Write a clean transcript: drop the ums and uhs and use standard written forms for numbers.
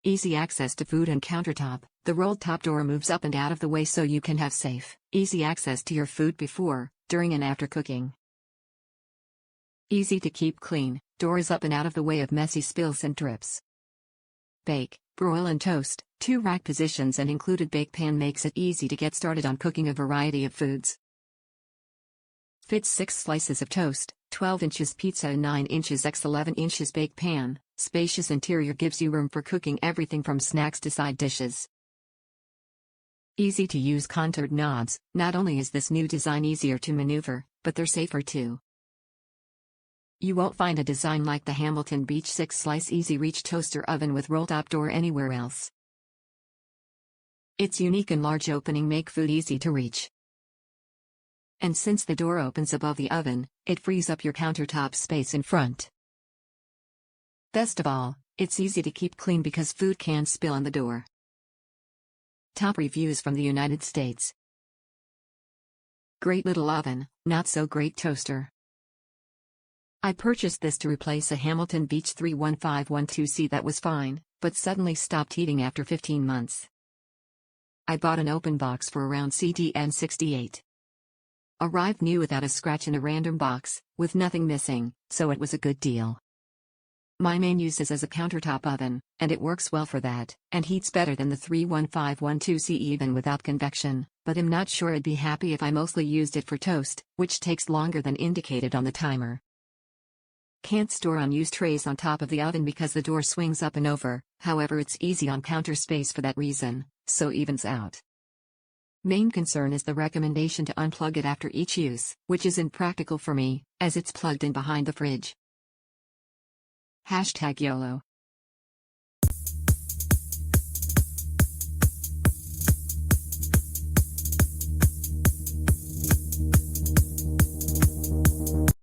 Easy access to food and countertop. The rolled top door moves up and out of the way so you can have safe, easy access to your food before, during and after cooking. Easy to keep clean. Door is up and out of the way of messy spills and drips. Bake, broil and toast. 2 rack positions and included bake pan makes it easy to get started on cooking a variety of foods. Fits 6 slices of toast, 12 inches pizza and 9 inches x 11 inches bake pan. Spacious interior gives you room for cooking everything from snacks to side dishes. Easy to use contoured knobs. Not only is this new design easier to maneuver, but they're safer too. You won't find a design like the Hamilton Beach 6-slice Easy Reach toaster oven with roll-top door anywhere else. Its unique and large opening make food easy to reach. And since the door opens above the oven, it frees up your countertop space in front. Best of all, it's easy to keep clean because food can't spill on the door. Top reviews from the United States. Great little oven, not so great toaster. I purchased this to replace a Hamilton Beach 31512C that was fine, but suddenly stopped heating after 15 months. I bought an open box for around CTN 68. Arrived new without a scratch in a random box, with nothing missing, so it was a good deal. My main use is as a countertop oven, and it works well for that, and heats better than the 31512C even without convection, but I'm not sure I'd be happy if I mostly used it for toast, which takes longer than indicated on the timer. Can't store unused trays on top of the oven because the door swings up and over, however it's easy on counter space for that reason, so evens out. Main concern is the recommendation to unplug it after each use, which is impractical for me, as it's plugged in behind the fridge. #YOLO